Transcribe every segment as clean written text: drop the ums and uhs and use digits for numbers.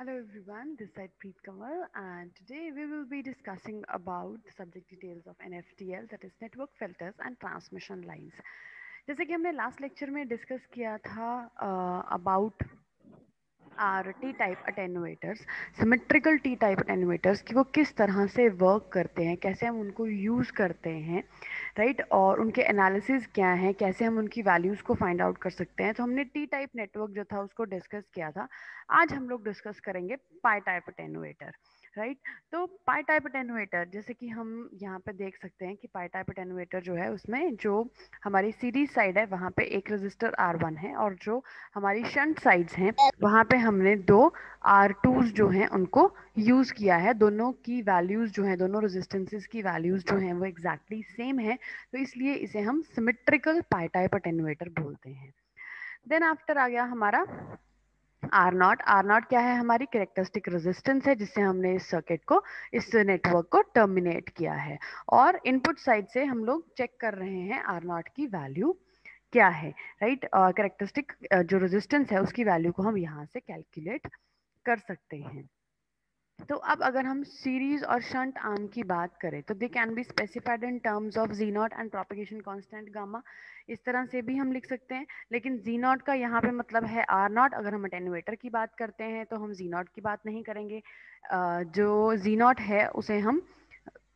Hello everyone, this is Preet Kamal and today we will be discussing about the subject details of NFTL, that is network filters and transmission lines. जैसे कि हमने last lecture में discuss किया था about our T type attenuators, symmetrical T type attenuators कि वो किस तरह से वर्क करते हैं, कैसे हम उनको यूज़ करते हैं, राइट, और उनके एनालिसिस क्या हैं, कैसे हम उनकी वैल्यूज़ को फाइंड आउट कर सकते हैं। तो हमने टी टाइप नेटवर्क जो था उसको डिस्कस किया था। आज हम लोग डिस्कस करेंगे पाई टाइप अटेनुएटर, राइट। तो पाई टाइप अटेनुएटर जैसे कि हम यहाँ पे देख सकते हैं कि पाई टाइप अटेनुएटर जो है उसमें जो हमारी सीरीज साइड है वहाँ पे एक रजिस्टर R1 है और जो हमारी शंट साइड्स हैं वहाँ पे हमने दो R2s जो हैं उनको यूज़ किया है। दोनों की वैल्यूज़ जो हैं, दोनों रेजिस्टेंसेस की वैल्यूज़ जो हैं वो एग्जैक्टली सेम है, तो इसलिए इसे हम सिमेट्रिकल पाई टाइप अटेनुएटर बोलते हैं। देन आफ्टर आ गया हमारा R0 क्या है? हमारी कैरेक्टरिस्टिक रेजिस्टेंस है जिससे हमने इस सर्किट को, इस नेटवर्क को टर्मिनेट किया है। और इनपुट साइड से हम लोग चेक कर रहे हैं R0 की वैल्यू क्या है, राइट। कैरेक्टरिस्टिक जो रेजिस्टेंस है उसकी वैल्यू को हम यहाँ से कैलकुलेट कर सकते हैं। तो अब अगर हम सीरीज और शंट आर्म की बात करें तो they can be specified in terms of G naught and propagation constant gamma. इस तरह से भी हम लिख सकते हैं, लेकिन जी नॉट का यहाँ पे मतलब है आर नॉट। अगर हम अटेनुएटर की बात करते हैं तो हम जी नॉट की बात नहीं करेंगे। जो जी नॉट है उसे हम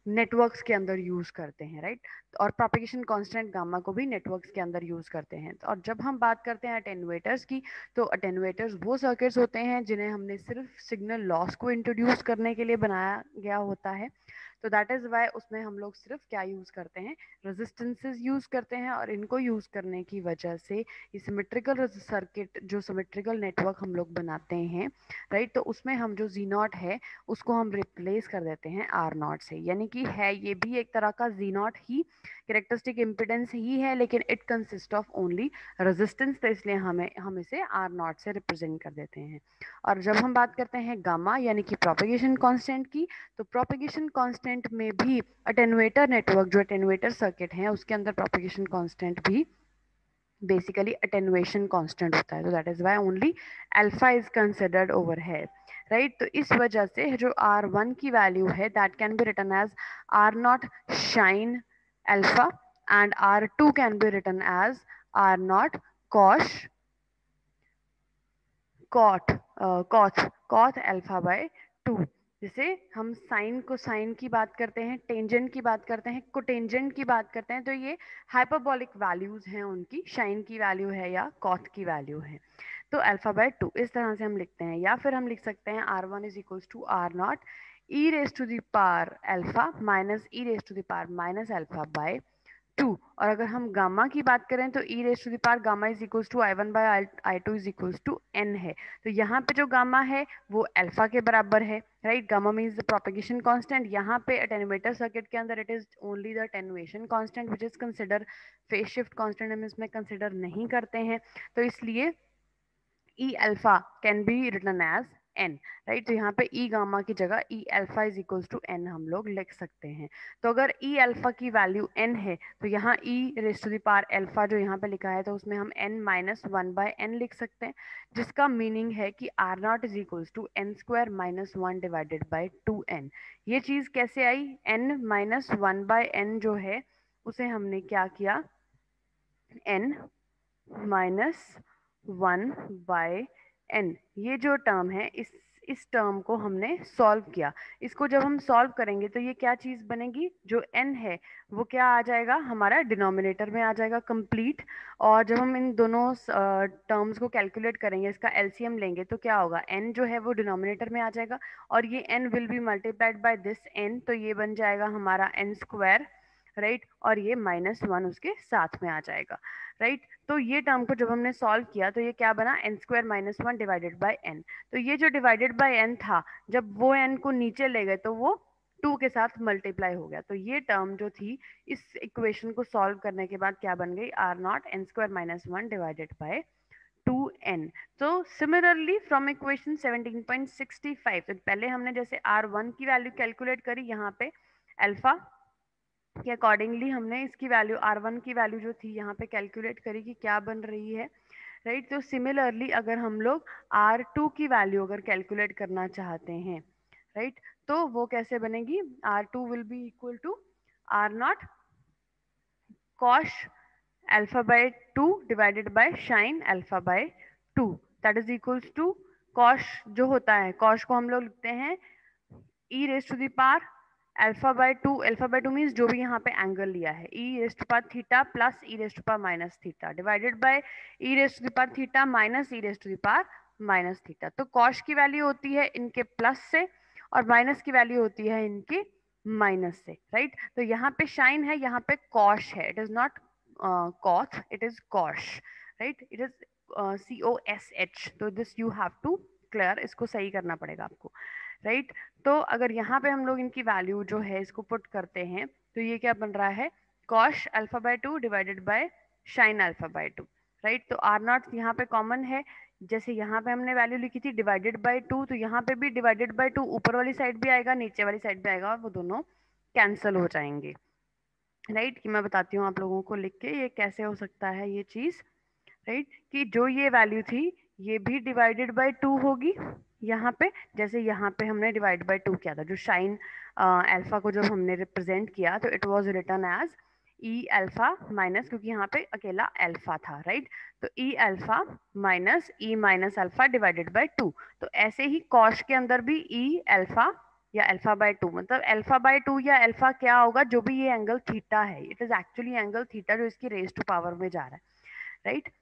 नेटवर्क्स के अंदर यूज करते हैं, राइट। और प्रोपेगेशन कांस्टेंट गामा को भी नेटवर्क्स के अंदर यूज करते हैं। और जब हम बात करते हैं अटेनुएटर्स की, तो अटेनुएटर्स वो सर्किट्स होते हैं जिन्हें हमने सिर्फ सिग्नल लॉस को इंट्रोड्यूस करने के लिए बनाया गया होता है। तो दैट इज वाई उसमें हम लोग सिर्फ क्या यूज करते हैं, रेजिस्टेंसेस यूज करते हैं। और इनको यूज करने की वजह से ये सिमेट्रिकल सर्किट, जो सिमेट्रिकल नेटवर्क हम लोग बनाते हैं, राइट, तो उसमें हम जो जी नॉट है उसको हम रिप्लेस कर देते हैं आर नॉट से। यानी कि है ये भी एक तरह का जी नॉट ही, कैरेक्टरिस्टिक इम्पिडेंस ही है, लेकिन it consist of only resistance, तो इसलिए हम इसे आर नॉट से रिप्रेजेंट कर देते हैं। और जब हम बात करते हैं गामा यानी कि प्रोपेगेशन कांस्टेंट की, तो प्रोपेगेशन कांस्टेंट में भी अटेनुएटर नेटवर्क, जो अटेनुएटर सर्किट है उसके अंदर प्रोपेगेशन कांस्टेंट भी बेसिकली अटेनुएशन कांस्टेंट होता है। तो that is why only alpha is considered over है, राइट। तो इस वजह से जो R1 की वैल्यू है that can be written as R0 sinh alpha and R2 can be written as R0 cosh cot coth alpha by 2। जैसे हम साइन को साइन की बात करते हैं, टेंजेंट की बात करते हैं, कोटेंजेंट की बात करते हैं, तो ये हाइपरबॉलिक वैल्यूज हैं उनकी, साइन की वैल्यू है या कॉथ की वैल्यू है। तो अल्फा बाय 2 इस तरह से हम लिखते हैं। या फिर हम लिख सकते हैं R1 is equals to R0 e raise to the power alpha minus e raise to the power minus alpha by 2। और अगर हम गामा की बात करें तो e raise to the power gamma is equals to I one by I two is equals to N है। तो यहाँ पे जो गामा है वो अल्फा के बराबर है, right. Gamma means the propagation constant. यहाँ पे अटेनुएटर सर्किट के अंदर it is only the attenuation constant which is consider, phase shift constant हम इसमें कंसिडर नहीं करते हैं। तो इसलिए e alpha can be written as N, right. तो यहाँ पे ई गामा की जगह e alpha is equals to N हम लोग लिख सकते हैं। तो अगर ई अल्फा की वैल्यू एन है तो यहाँ e raise to the power alpha जो यहाँ पे लिखा है तो उसमें हम N minus one by N लिख सकते हैं, जिसका मीनिंग है कि R naught is equals to N square minus one divided by two N. ये चीज़ कैसे आई? N minus one by N जो है उसे हमने क्या किया, N minus one by N, ये जो टर्म है इस टर्म को हमने सॉल्व किया। इसको जब हम सॉल्व करेंगे तो ये क्या चीज़ बनेगी, जो n है वो क्या आ जाएगा, हमारा डिनोमिनेटर में आ जाएगा कंप्लीट। और जब हम इन दोनों टर्म्स को कैलकुलेट करेंगे, इसका एलसीएम लेंगे, तो क्या होगा, n जो है वो डिनोमिनेटर में आ जाएगा और ये n will be multiplied by this n, तो ये बन जाएगा हमारा n स्क्वायर, राइट। और ये माइनस वन उसके साथ में आ जाएगा, राइट। तो ये टर्म को जब हमने सॉल्व किया तो ये क्या बना, N square minus one divided by N. तो ये जो डिवाइडेड बाई एन था, जब वो एन को नीचे ले गए तो वो टू के साथ मल्टीप्लाई हो गया। तो ये टर्म जो थी इस इक्वेशन को सॉल्व करने के बाद क्या बन गई, R naught N square minus one divided by two N. तो सिमिलरली फ्रॉम इक्वेशन 17.65, तो पहले हमने जैसे आर वन की वैल्यू कैलकुलेट करी यहाँ पे अल्फा के अकॉर्डिंगली, हमने इसकी वैल्यू R1 की वैल्यू जो थी यहाँ पे कैलकुलेट करी कि क्या बन रही है, राइट। तो सिमिलरली अगर हम लोग R2 की वैल्यू अगर कैलकुलेट करना चाहते हैं, राइट, तो वो कैसे बनेगी? R2 will be equal to R naught cos alpha by 2 divided by sin alpha by 2, that is equals to cos जो होता है, cos को हम लोग लिखते हैं e raise to the power alpha by two means जो भी यहाँ पे एंगल लिया है, e raise to power theta plus e raise to power minus theta divided by e raise to the power theta minus e raise to the power minus theta. तो cos की value होती है इनके plus से और minus की value होती है इनके माइनस से, राइट। तो यहाँ पे शाइन है, यहाँ पे कॉश है, it is not coth, it is cosh, right, it is COSH। तो this you have to clear, इसको सही करना पड़ेगा आपको, राइट। तो अगर यहाँ पे हम लोग इनकी वैल्यू जो है इसको पुट करते हैं तो ये क्या बन रहा है? Cosh alpha by 2 divided by shine alpha by 2, right. तो आर नॉट यहाँ पे कॉमन है, जैसे यहाँ पे हमने वैल्यू लिखी थी डिवाइडेड बाय 2, तो यहाँ पे भी डिवाइडेड बाय 2 ऊपर वाली साइड भी आएगा, नीचे वाली साइड भी आएगा और वो दोनों कैंसल हो जाएंगे, राइट। कि मैं बताती हूँ आप लोगों को लिख के ये कैसे हो सकता है ये चीज, राइट। कि जो ये वैल्यू थी ये भी डिवाइडेड बाय 2 होगी यहाँ पे, जैसे यहाँ पे हमने डिवाइड बाय 2 किया था, जो शाइन अल्फा को जब हमने रिप्रेजेंट किया तो it was written as e alpha minus, क्योंकि यहाँ पे अकेला अल्फा था, राइट। तो e alpha minus e minus alpha divided by 2। तो ऐसे ही कॉश के अंदर भी ई अल्फा या अल्फा बाय 2, मतलब अल्फा बाय 2 या अल्फा क्या होगा, जो भी ये एंगल थीटा है, it is actually angle theta जो इसकी रेज टू पावर में जा रहा है, राइट।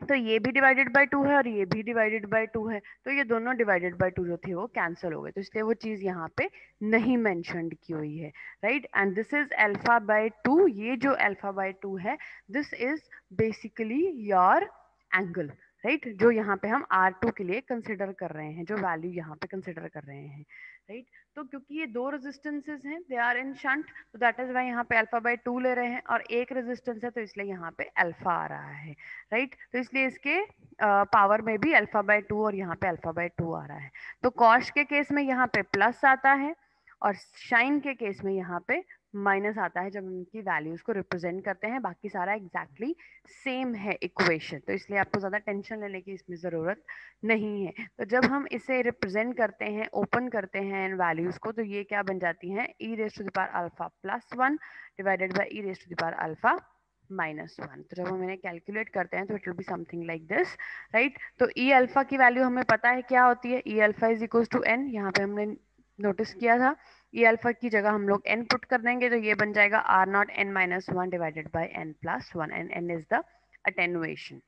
तो ये भी डिवाइडेड बाय 2 है और ये भी डिवाइडेड बाय 2 है, तो ये दोनों डिवाइडेड बाय 2 जो थे वो कैंसिल हो गए, तो इसलिए वो चीज यहाँ पे नहीं मेंशनड की हुई है, right. And this is alpha by 2, ये जो अल्फा बाय 2 है this is basically your angle, right, जो यहाँ पे हम R2 के लिए कंसिडर कर रहे हैं, जो वैल्यू यहाँ पे कंसिडर कर रहे हैं, राइट। तो क्योंकि ये दो रेजिस्टेंसेस हैं, दे आर इन शंट, तो दैट इज वाई यहाँ पे अल्फा बाय 2 ले रहे हैं, और एक रेजिस्टेंस है तो इसलिए यहाँ पे अल्फा आ रहा है, राइट। तो इसलिए इसके पावर में भी अल्फा बाय 2 और यहाँ पे अल्फा बाय 2 आ रहा है। तो कॉश के केस में यहाँ पे प्लस आता है और शाइन के केस में यहाँ पे माइनस आता है जब उनकी वैल्यूज को रिप्रेजेंट करते हैं। बाकी सारा एग्जैक्टली सेम है इक्वेशन, तो इसलिए आपको ज्यादा टेंशन लेने की इसमें जरूरत नहीं है। तो जब हम इसे रिप्रेजेंट करते हैं, ओपन करते हैं इन वैल्यूज को, तो ये क्या बन जाती हैं? E raise to the power alpha plus 1 divided by e raise to the power alpha -1। तो जब हम इन्हें कैलकुलेट करते हैं तो it will be something like this, right. तो ई अल्फा की वैल्यू हमें पता है क्या होती है, e alpha is equal to n, यहाँ पे हमने नोटिस किया था। ई अल्फा की जगह हम लोग एन पुट कर देंगे तो ये बन जाएगा R naught N minus 1 divided by N plus 1, and N is the attenuation,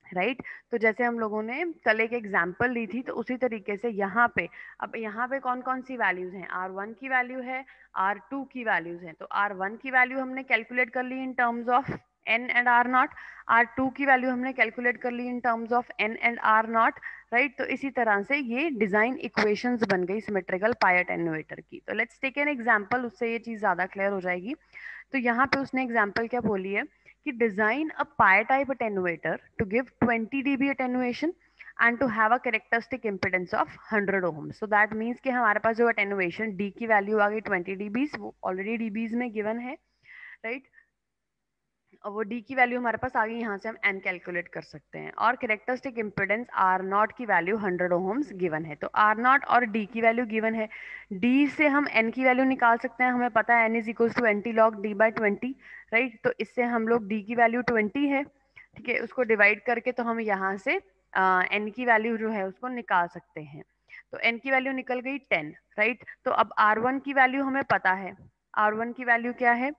right. तो जैसे हम लोगों ने कल एक एग्जाम्पल ली थी, तो उसी तरीके से यहाँ पे, अब यहाँ पे कौन कौन सी वैल्यूज हैं? R1 की वैल्यू है, R2 की वैल्यूज हैं। तो R1 की वैल्यू हमने कैलकुलेट कर ली in terms of n and R naught, R2 की वैल्यू हमने कैलकुलेट कर ली in terms of n and R naught, right. तो इसी तरह से ये डिजाइन इक्वेशंस बन गई सिमेट्रिकल पाई अटेन्यूएटर की। तो लेट्स टेक एन एग्जाम्पल, उससे ये चीज ज्यादा क्लियर हो जाएगी। तो यहाँ पे उसने एग्जाम्पल क्या बोली है कि design a pi type attenuator to give 20 dB attenuation and to have a characteristic impedance of 100 ohms. So that means कि हमारे पास जो attenuation D की वैल्यू आ गई 20 dBs, वो ऑलरेडी dBs में गिवन है, राइट। और वो D की वैल्यू हमारे पास आ गई, यहाँ से हम N कैलकुलेट कर सकते हैं, और कैरेक्टरिस्टिक इम्पिडेंस R नॉट की वैल्यू 100 ओहम्स गिवन है। तो R नॉट और D की वैल्यू गिवन है, D से हम N की वैल्यू निकाल सकते हैं, हमें पता है N is equal to antilog D by 20, right. तो इससे हम लोग D की वैल्यू 20 है, ठीक है, उसको डिवाइड करके तो हम यहाँ से N की वैल्यू जो है उसको निकाल सकते हैं। तो N की वैल्यू निकल गई 10, राइट। तो अब R1 की वैल्यू हमें पता है, R1 की वैल्यू क्या है?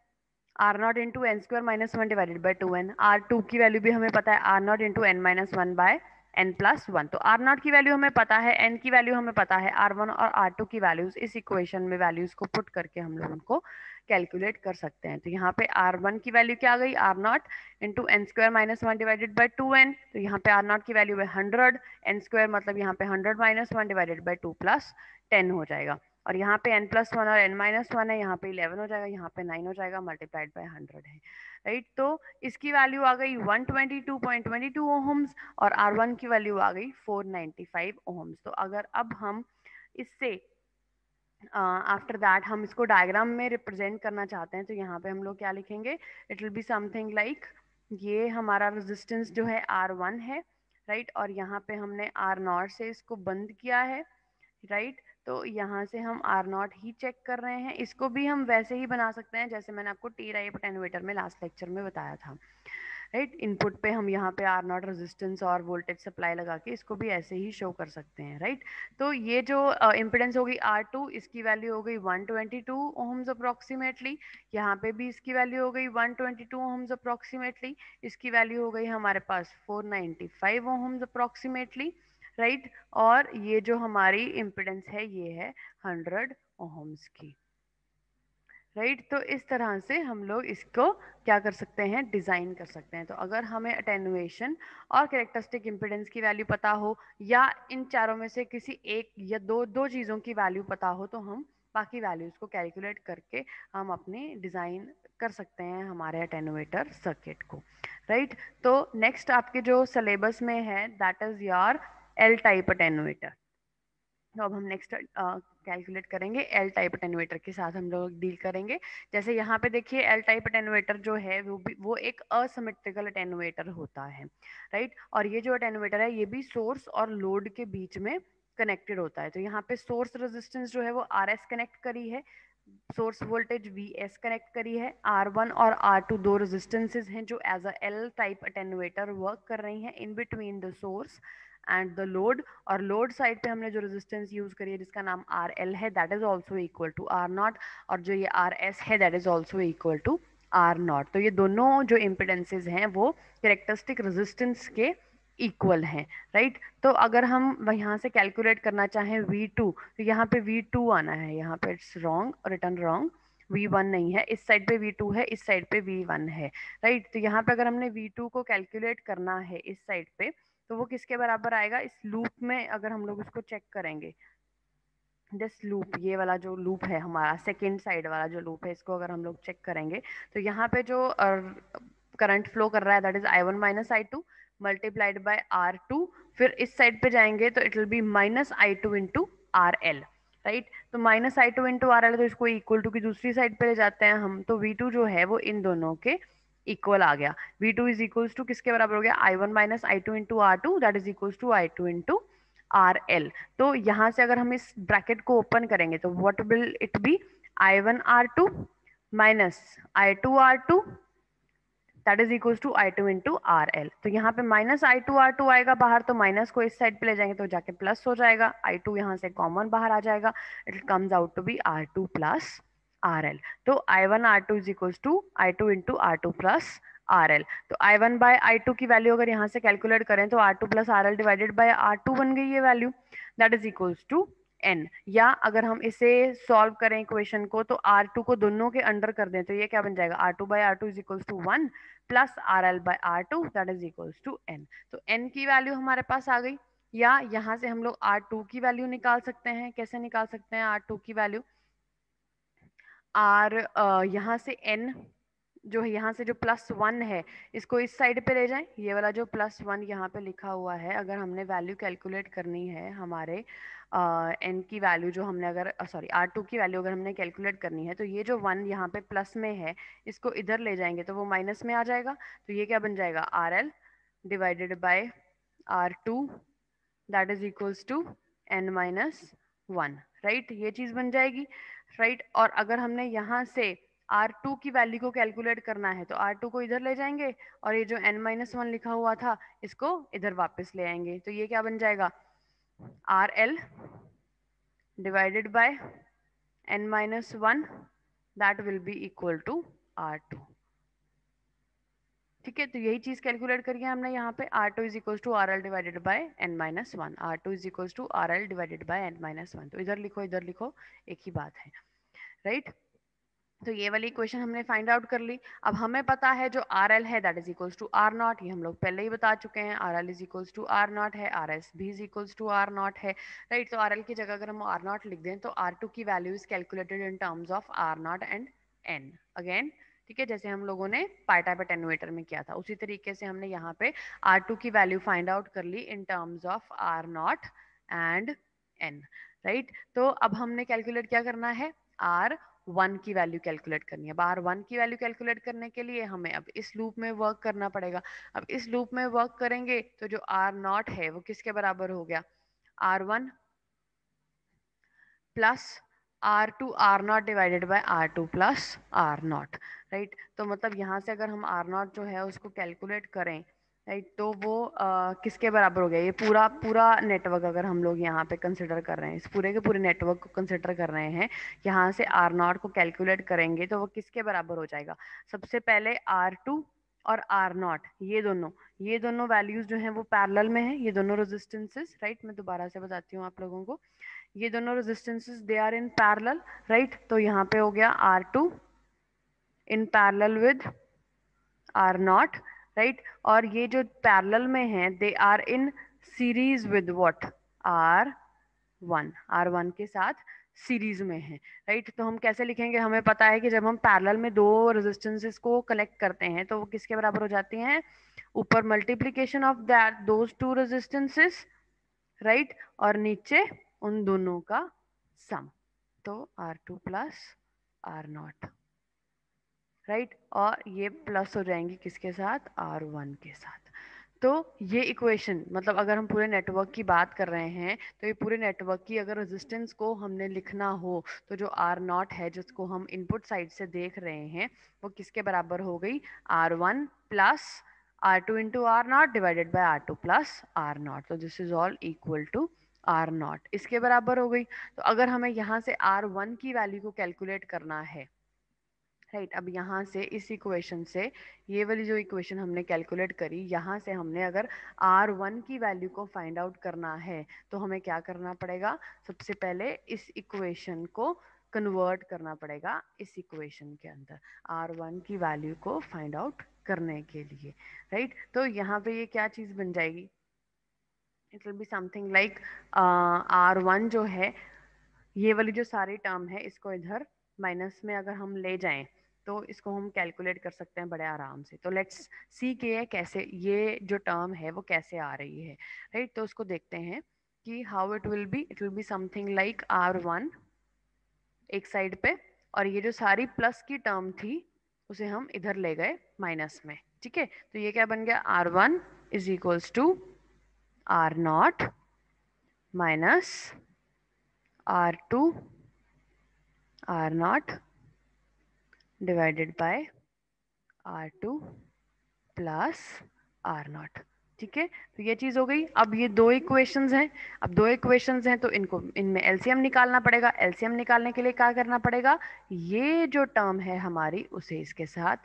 R naught into N square minus 1 divided by 2n। R2 की वैल्यू भी हमें पता है, R naught into N minus 1 by n plus 1। तो आर नॉट की वैल्यू हमें पता है, n की वैल्यू हमें पता है, R1 और R2 की वैल्यूज इस इक्वेशन में वैल्यूज को पुट करके हम लोग उनको कैलकुलेट कर सकते हैं। तो यहाँ पे R1 की वैल्यू क्या आ गई? R naught into N square minus 1 divided by 2n। तो यहाँ पे आर नॉट की वैल्यू है 100, एन स्क्वायर मतलब यहाँ पे 100 माइनस 1 डिवाइडेड बाई 2 प्लस 10 हो जाएगा, और यहाँ पे n प्लस 1 और n माइनस 1 है, यहाँ पे 11 हो जाएगा, यहाँ पे 9 हो जाएगा, मल्टीप्लाइड बाय 100 है, राइट। तो इसकी वैल्यू आ गई 122.22 ओहम्स और R1 की वैल्यू आ गई 495 ओहम्स। तो अगर अब हम इससे आफ्टर दैट हम इसको डायग्राम में रिप्रेजेंट करना चाहते हैं, तो यहाँ पे हम लोग क्या लिखेंगे? It will be something like ये हमारा रेजिस्टेंस जो है R1 है, राइट, और यहाँ पे हमने R0 से इसको बंद किया है, राइट। तो यहाँ से हम R0 ही चेक कर रहे हैं। इसको भी हम वैसे ही बना सकते हैं जैसे मैंने आपको टी टाइप अटेन्यूएटर में लास्ट लेक्चर में बताया था, राइट। इनपुट पे हम यहाँ पे R0 रेजिस्टेंस और वोल्टेज सप्लाई लगा के इसको भी ऐसे ही शो कर सकते हैं, राइट। तो ये जो इम्पिडेंस हो गई R2, इसकी वैल्यू हो गई 122 ओम्स अप्रोक्सीमेटली। यहाँ पे भी इसकी वैल्यू हो गई 122 ओम्स अप्रोक्सीमेटली। इसकी वैल्यू हो गई हमारे पास 495 ओम्स अप्रोक्सीमेटली, राइट। और ये जो हमारी इम्पिडेंस है ये है 100 ओम्स की, राइट। तो इस तरह से हम लोग इसको क्या कर सकते हैं, डिजाइन कर सकते हैं। तो अगर हमें अटेनुएशन और कैरेक्टरिस्टिक इम्पिडेंस की वैल्यू पता हो, या इन चारों में से किसी एक या दो चीजों की वैल्यू पता हो, तो हम बाकी वैल्यूज को कैलकुलेट करके हम अपनी डिजाइन कर सकते हैं हमारे अटेनुएटर सर्किट को, राइट। तो नेक्स्ट आपके जो सिलेबस में है that is your L type attenuator. तो अब हम नेक्स्ट कैलकुलेट करेंगे एल टाइप अटेन्यूएटर के साथ हम लोग डील करेंगे। जैसे यहाँ पे देखिए एल टाइप अटेन्यूएटर जो है वो एक असिमेट्रिकल अटेन्यूएटर होता है, राइट। और ये जो अटेन्यूएटर है ये भी सोर्स और लोड के बीच में कनेक्टेड होता है। तो यहाँ पे सोर्स रेजिस्टेंस जो है वो आर एस कनेक्ट करी है, source voltage V S connect करी है, R1 और R2 दो रेजिस्टेंसेज हैं जो as a L type attenuator work कर रही हैं in between the source and the load. और लोड साइड पे हमने जो रेजिस्टेंस यूज करी है जिसका नाम RL है that is also equal to R0, और जो ये RS है that is also equal to R0। तो ये दोनों जो इम्पिडेंसेज हैं वो कैरेक्टरिस्टिक रेजिस्टेंस के इक्वल हैं, राइट। तो अगर हम यहाँ से कैलकुलेट करना चाहें V2, तो यहाँ पे V2 आना है, यहाँ पे it's wrong, return wrong, V1 नहीं है, इस साइड पे V2 है, इस साइड पे V1 है, राइट। तो यहाँ पे अगर हमने V2 को कैलकुलेट करना है इस साइड पे, तो वो किसके बराबर आएगा, इस लूप में अगर हम लोग इसको चेक करेंगे, दिस लूप, ये वाला जो लूप है हमारा सेकेंड साइड वाला जो लूप है, इसको अगर हम लोग चेक करेंगे तो यहाँ पे जो करंट फ्लो कर रहा है that is I1 minus I2 multiplied by R2, फिर इस साइड पे जाएंगे तो it will B minus I2 into RL, right. तो माइनस I2 इंटू RL, तो इसको इक्वल टू की दूसरी साइड पे ले जाते हैं हम, तो V2 जो है वो इन दोनों के इक्वल आ गया। V2 इज इक्वल्स टू किसके बराबर हो गया, I1 minus I2 into R2 that is equals to I2 into RL। तो यहाँ से अगर हम इस ब्रैकेट को ओपन करेंगे तो what will it be, I1 R2 minus I2 R2 that is equals to I2 into RL। तो यहाँ पे माइनस I2 R2 आएगा बाहर, तो माइनस को इस साइड पे ले जाएंगे तो जाके प्लस हो जाएगा, I2 यहाँ से कॉमन बाहर आ जाएगा, it comes out to be R2 plus RL। तो I1 R2 is equals to I2 into R2 plus RL। तो I1 बाय I2 की वैल्यू अगर यहाँ से कैलकुलेट करें तो R2 plus RL divided by R2 बन गई ये value, that is equals to n। या अगर हम इसे सॉल्व करें इक्वेशन को तो R2 को दोनों के अंडर कर दें तो ये क्या बन जाएगा, R2 by R2 is equals to 1 plus RL by R2 that is equals to n। तो n की वैल्यू हमारे पास आ गई। या यहाँ से हम लोग R2 की वैल्यू निकाल सकते हैं, कैसे निकाल सकते हैं R2 की वैल्यू, यहाँ से n जो है, यहाँ से जो +1 है इसको इस साइड पे ले जाएं, ये वाला जो +1 यहाँ पे लिखा हुआ है, अगर हमने वैल्यू कैलकुलेट करनी है हमारे n की वैल्यू जो हमने अगर सॉरी R2 की वैल्यू अगर हमने कैलकुलेट करनी है तो ये जो 1 यहाँ पे प्लस में है इसको इधर ले जाएंगे तो वो माइनस में आ जाएगा। तो ये क्या बन जाएगा, RL divided by R2 that is equals to n minus 1, right. ये चीज बन जाएगी, राइट। और अगर हमने यहाँ से R2 की वैल्यू को कैलकुलेट करना है तो R2 को इधर ले जाएंगे और ये जो n माइनस 1 लिखा हुआ था इसको इधर वापस ले आएंगे, तो ये क्या बन जाएगा, RL divided by n minus 1 that will be equal to R2, ठीक है। तो यही चीज कैलकुलेट करिए हमने यहाँ पे, R2 is equal to RL divided by n minus 1, R2 is equal to RL divided by n minus 1। तो इधर लिखो एक ही बात है, राइट। तो ये वाली इक्वेशन हमने फाइंड आउट कर ली। अब हमें पता है जो RL है that is equals to R0, ये हम लोग पहले ही बता चुके हैं, RL is equals to R0 है, RS भी इज इक्वल्स टू R0 है, राइट। तो RL की जगह अगर हम R0 लिख दें तो R2 की value is calculated in terms of R0 and n again, ठीक है। जैसे हम लोगों ने पाई टाइप अटेन्यूएटर में किया था उसी तरीके से हमने यहाँ पे R2 की वैल्यू फाइंड आउट कर ली in terms of R0 and n, right. तो अब हमने कैलकुलेट क्या करना है, R R1 की वैल्यू कैलकुलेट करनी है। अब R1 की वैल्यू कैलकुलेट करने के लिए हमें अब इस लूप में वर्क करना पड़ेगा। अब इस लूप में वर्क करेंगे तो जो R0 है वो किसके बराबर हो गया, R1 plus R2 R0 divided by R2 plus R0, right. तो मतलब यहाँ से अगर हम R0 जो है उसको कैलकुलेट करें, राइट, तो वो किसके बराबर हो गया, ये पूरा पूरा नेटवर्क अगर हम लोग यहाँ पे कंसिडर कर रहे हैं, इस पूरे के पूरे नेटवर्क को कंसिडर कर रहे हैं, यहाँ से R0 को कैलकुलेट करेंगे तो वो किसके बराबर हो जाएगा, सबसे पहले R2 और R0 ये दोनों वैल्यूज जो हैं वो पैरेलल में है, ये दोनों रेजिस्टेंसेस, राइट। मैं दोबारा से बताती हूँ आप लोगों को, ये दोनों resistances they are in parallel, right. तो यहाँ पे हो गया R2 in parallel with R0, right. और ये जो पैरेलल में है they are in series with what, R1 के साथ सीरीज में है, राइट। तो हम कैसे लिखेंगे, हमें पता है कि जब हम पैरेलल में दो रेजिस्टेंसेस को कनेक्ट करते हैं तो वो किसके बराबर हो जाती हैं, ऊपर multiplication of that those two resistances, right, और नीचे उन दोनों का सम, तो R2 प्लस R0, राइट। और ये प्लस हो जाएंगी किसके साथ, R1 के साथ। तो ये इक्वेशन, मतलब अगर हम पूरे नेटवर्क की बात कर रहे हैं तो ये पूरे नेटवर्क की अगर रेजिस्टेंस को हमने लिखना हो तो जो R0 है जिसको हम इनपुट साइड से देख रहे हैं वो किसके बराबर हो गई, R1 plus R2 into R0 divided by R2 plus R0। तो this is all equal to R0, इसके बराबर हो गई। तो अगर हमें यहाँ से R1 की वैल्यू को कैलकुलेट करना है, राइट, अब यहाँ से इस इक्वेशन से, ये वाली जो इक्वेशन हमने कैलकुलेट करी, यहाँ से हमने अगर R1 की वैल्यू को फाइंड आउट करना है तो हमें क्या करना पड़ेगा, सबसे पहले इस इक्वेशन को कन्वर्ट करना पड़ेगा इस इक्वेशन के अंदर R1 की वैल्यू को फाइंड आउट करने के लिए, राइट। तो यहाँ पे ये क्या चीज़ बन जाएगी, it will be something like R1 जो है, ये वाली जो सारी टर्म है इसको इधर माइनस में अगर हम ले जाएं तो इसको हम कैलकुलेट कर सकते हैं बड़े आराम से। तो लेट्स सी के ये कैसे, ये जो टर्म है वो कैसे आ रही है, राइट। तो उसको देखते हैं कि how it will be something like R1 एक साइड पे, और ये जो सारी प्लस की टर्म थी उसे हम इधर ले गए माइनस में, ठीक है। तो ये क्या बन गया, R1 is equals to R0 minus R2 R0 divided by R2 plus R0, ठीक है। तो ये चीज हो गई। अब ये दो इक्वेशंस हैं, अब दो इक्वेशंस हैं तो इनको, इनमें एलसीएम निकालना पड़ेगा। एलसीएम निकालने के लिए क्या करना पड़ेगा, ये जो टर्म है हमारी उसे इसके साथ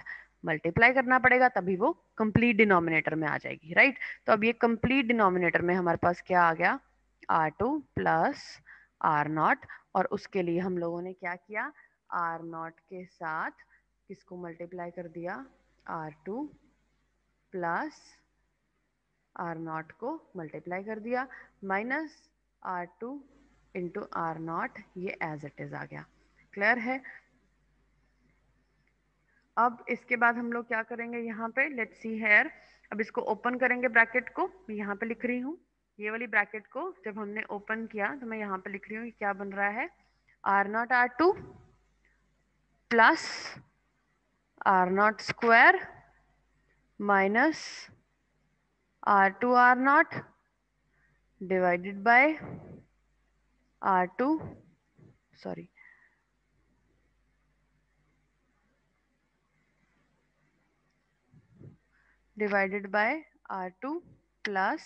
मल्टीप्लाई करना पड़ेगा, तभी वो कंप्लीट डिनोमिनेटर में आ जाएगी, राइट। तो अब ये कंप्लीट डिनोमिनेटर में हमारे पास क्या आ गया, R2 प्लस R0, और उसके लिए हम लोगों ने क्या किया, R0 के साथ किसको मल्टीप्लाई कर दिया, R2 प्लस R0 को मल्टीप्लाई कर दिया, माइनस R2 इंटू R0, ये एज इट इज आ गया। क्लियर है। अब इसके बाद हम लोग क्या करेंगे, यहाँ पे लेट्स सी हेयर, अब इसको ओपन करेंगे ब्रैकेट को, मैं यहाँ पे लिख रही हूँ, ये वाली ब्रैकेट को जब हमने ओपन किया तो मैं यहाँ पे लिख रही हूँ क्या बन रहा है, R0 R2 plus R0 square minus R2 R0 divided by R2 sorry divided by R2 plus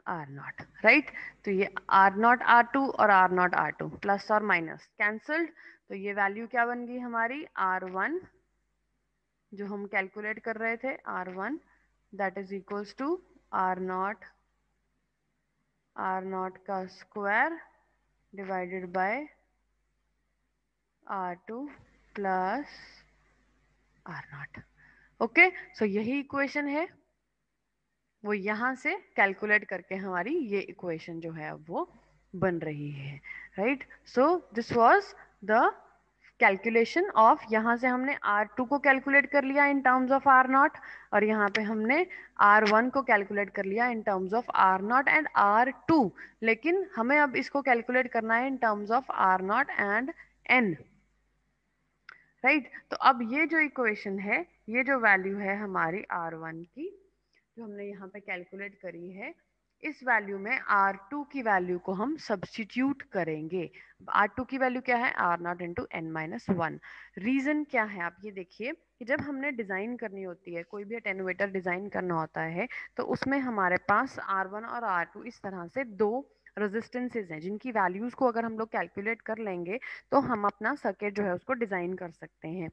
R0, right. तो ये R0 R2 और R0 R2 प्लस और माइनस कैंसल्ड, तो ये वैल्यू क्या बन गई हमारी, R1 जो हम कैलकुलेट कर रहे थे, R1 that is equals to R0 का square divided by R2 plus R0। Okay, so यही इक्वेशन है, वो यहाँ से कैलकुलेट करके हमारी ये इक्वेशन जो है अब वो बन रही है, right. So this was the calculation of, यहाँ से हमने R2 को कैलकुलेट कर लिया इन टर्म्स ऑफ R0, और यहाँ पे हमने R1 को कैलकुलेट कर लिया इन terms of R0 and R2, लेकिन हमें अब इसको कैलकुलेट करना है इन terms of R0 and n, right. तो अब ये जो इक्वेशन है, ये जो वैल्यू है हमारी R1 की, जो हमने यहाँ पे कैलकुलेट करी है, इस वैल्यू में R2 की वैल्यू को हम सब्स्टिट्यूट करेंगे। R2 की वैल्यू क्या है? R0 into n minus one. Reason क्या है आप ये देखिए कि जब हमने डिजाइन करनी होती है, कोई भी अटेनुएटर डिजाइन करना होता है, तो उसमें हमारे पास R1 और R2 इस तरह से दो रेजिस्टेंसेज हैं जिनकी वैल्यूज को अगर हम लोग कैलकुलेट कर लेंगे तो हम अपना सर्किट जो है उसको डिजाइन कर सकते हैं।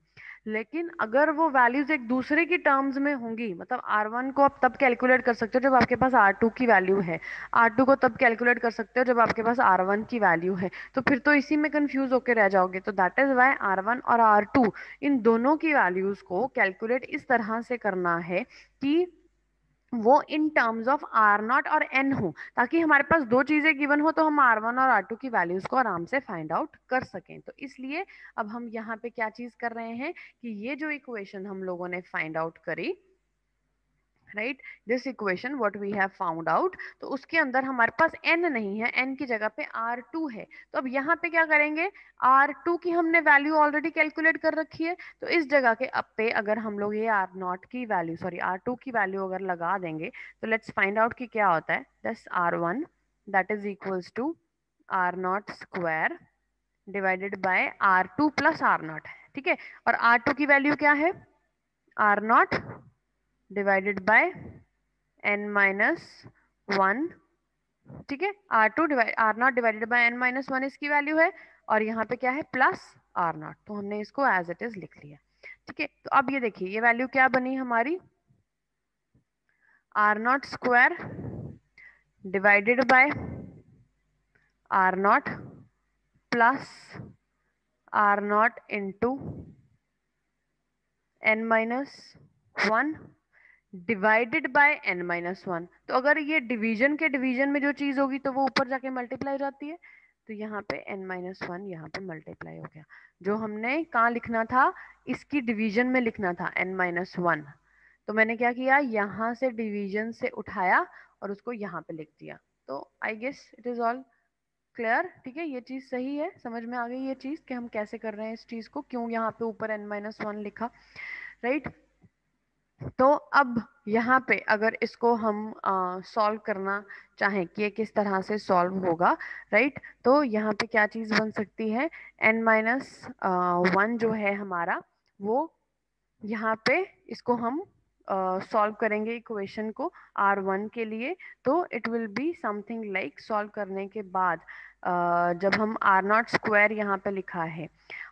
लेकिन अगर वो वैल्यूज एक दूसरे की टर्म्स में होंगी, मतलब R1 को आप तब कैलकुलेट कर सकते हो जब आपके पास R2 की वैल्यू है, R2 को तब कैलकुलेट कर सकते हो जब आपके पास R1 की वैल्यू है, तो फिर तो इसी में कंफ्यूज होकर रह जाओगे। तो दैट इज वाई R1 और R2 इन दोनों की वैल्यूज को कैलकुलेट इस तरह से करना है कि वो इन टर्म्स ऑफ R0 और n हो, ताकि हमारे पास दो चीजें गिवन हो तो हम R1 और R2 की वैल्यूज को आराम से फाइंड आउट कर सकें। तो इसलिए अब हम यहाँ पे क्या चीज कर रहे हैं कि ये जो इक्वेशन हम लोगों ने फाइंड आउट करी, right, this equation what we have found out, तो उसके अंदर हमारे पास n नहीं है, n की जगह पे R2 है। तो अब यहाँ पे क्या करेंगे, R2 की हमने वैल्यू ऑलरेडी कैलकुलेट कर रखी है, तो इस जगह के अब पे अगर हम लोग ये R0 की वैल्यू, सॉरी R2 की वैल्यू अगर लगा देंगे तो लेट्स फाइंड आउट कि क्या होता है। Thus R1 that is equals to R0 square divided by R2 plus R0, ठीक है। और R2 की वैल्यू क्या है? R0 divided by n minus one, ठीक है। R0 divided by n minus one इसकी वैल्यू है, और यहाँ पे क्या है? प्लस R0, तो हमने इसको एज इट इज लिख लिया, ठीक है। तो अब ये देखिए ये वैल्यू क्या बनी हमारी, R0 square divided bye R0 plus R0 into n minus one divided by n minus one. तो अगर ये डिवीजन के डिवीजन में जो चीज होगी तो वो ऊपर जाके मल्टीप्लाई हो जाती है, तो यहाँ पे n माइनस वन यहाँ पे मल्टीप्लाई हो गया। जो हमने कहाँ लिखना था, इसकी डिवीजन में लिखना था n माइनस वन, तो मैंने क्या किया, यहाँ से डिवीजन से उठाया और उसको यहाँ पे लिख दिया। तो I guess it is all clear, ठीक है। ये चीज सही है, समझ में आ गई ये चीज कि हम कैसे कर रहे हैं इस चीज को, क्यों यहाँ पे ऊपर n माइनस वन लिखा, राइट। तो अब यहाँ पे अगर इसको हम सॉल्व करना चाहें कि ये किस तरह से सॉल्व होगा, राइट, तो यहाँ पे क्या चीज बन सकती है, n माइनस वन जो है हमारा, वो यहाँ पे इसको हम सॉल्व करेंगे इक्वेशन को R1 के लिए, तो it will be something like, solve करने के बाद जब हम R0 स्क्वायर यहाँ पे लिखा है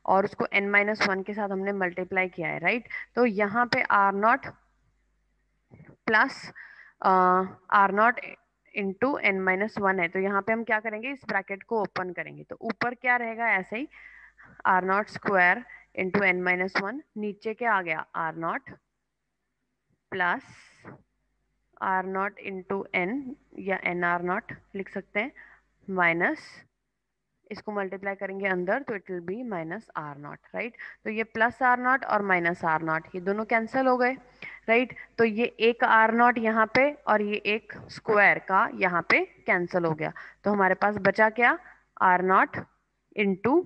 और उसको n माइनस वन के साथ हमने मल्टीप्लाई किया है, राइट, तो यहाँ पे R0 plus R0 into n minus one है, तो यहाँ पे हम क्या करेंगे, इस ब्रैकेट को ओपन करेंगे, तो ऊपर क्या रहेगा ऐसे ही R0 square into n minus one, नीचे क्या आ गया R0 plus R0 into n, या nR0 लिख सकते हैं, माइनस इसको मल्टीप्लाई करेंगे अंदर तो it will B minus R0, right. तो ये प्लस R0 और माइनस R0 ये दोनों कैंसिल हो गए, राइट। तो ये एक R0 यहाँ पे और ये एक स्क्वायर का यहाँ पे कैंसिल हो गया, तो हमारे पास बचा क्या, R0 into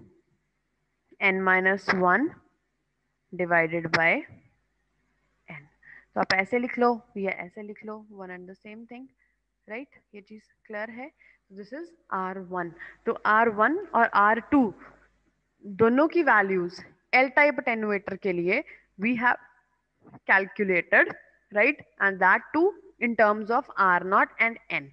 n minus one divided by n। तो आप ऐसे लिख लो या ऐसे लिख लो, one and the same thing, right. ये चीज क्लियर है। This is R1। तो R1 और R2 दोनों की वैल्यूज एल टाइप अटेनुएटर के लिए we have calculated, right, and that too in terms of R0 and n,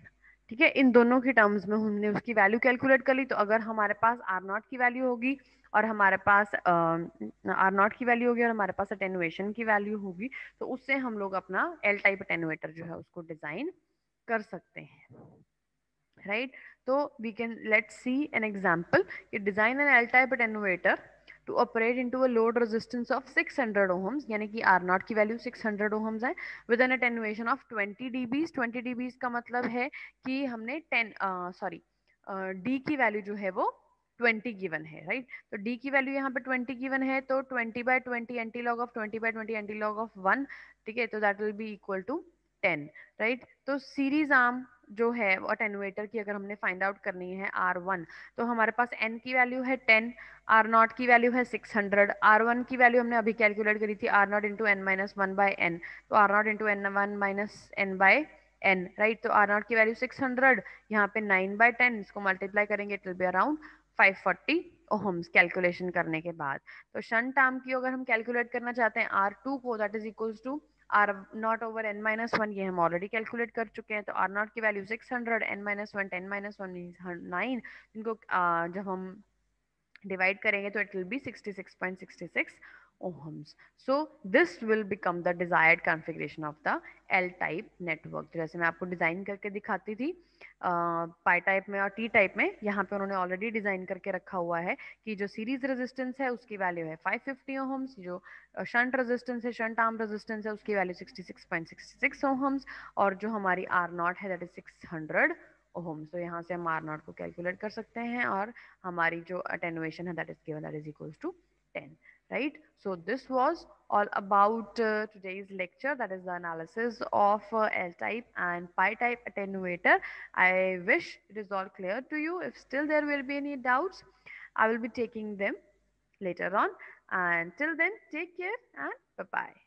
ठीक है। इन दोनों की टर्म्स में हमने उसकी वैल्यू कैलकुलेट कर ली, तो अगर हमारे पास R0 की वैल्यू होगी और हमारे पास R0 की वैल्यू होगी और हमारे पास अटेनुएशन की वैल्यू होगी, तो उससे हम लोग अपना एल टाइप अटेनुएटर जो है उसको डिजाइन कर सकते हैं, right? So we can, let's see an example. You design an L-type attenuator to operate into a load resistance of 600 ohms, यानी कि R0 की वैल्यू 600 ohms है, with an attenuation of 20 dBs। 20 dBs का मतलब है कि हमने 10 सॉरी D की वैल्यू जो है वो 20 गिवन है, राइट। तो D की वैल्यू यहाँ पे 20 गिवन है, तो 20 by 20 antilog of 20 by 20 antilog of 1, ठीक है, तो that will be equal to 10, right. तो सीरीज आर्म जो है अटेनुएटर की अगर हमने फाइंड आउट करनी है R1, तो हमारे पास n की वैल्यू है 10, R0 की वैल्यू है 600, R1 की वैल्यू हमने अभी कैलकुलेट करी थी R0 into N minus one by N, तो R0 into N one minus N by N, right. तो R0 की वैल्यू 600, यहाँ पे 9/10, इसको मल्टीप्लाई करेंगे it will be around 540 ohms calculation करने के बाद। तो शंट आर्म की अगर हम कैलकुलेट करना चाहते हैं R2 को, that is equals to R naught over N minus one, ये हम ऑलरेडी कैलकुलेट कर चुके हैं। तो आर नॉट की value 600, N minus one 10 minus one means 9, इनको जब हम divide करेंगे तो it will be 66.66 ohms. So this will become the desired configuration of the L type network. जैसे मैं आपको डिजाइन करके दिखाती थी पाई टाइप में और टी टाइप में, यहाँ पे उन्होंने ऑलरेडी डिजाइन करके रखा हुआ है कि जो सीरीज रेजिस्टेंस है उसकी वैल्यू है 550 ओहम्स, जो शंट रेजिस्टेंस है, शंट आर्म रेजिस्टेंस है, उसकी वैल्यू 66.66 ओहम्स, और जो हमारी आर नॉट है दैट इज 600 ओहम्स। तो यहाँ से हम आर नॉट को कैलकुलेट कर सकते हैं और हमारी जो attenuation है that is given, that is equals to 10, right? So this was all about today's lecture, that is the analysis of L-type and pi-type attenuator. I wish it is all clear to you. If still there will be any doubts, I will be taking them later on, and till then take care and bye bye.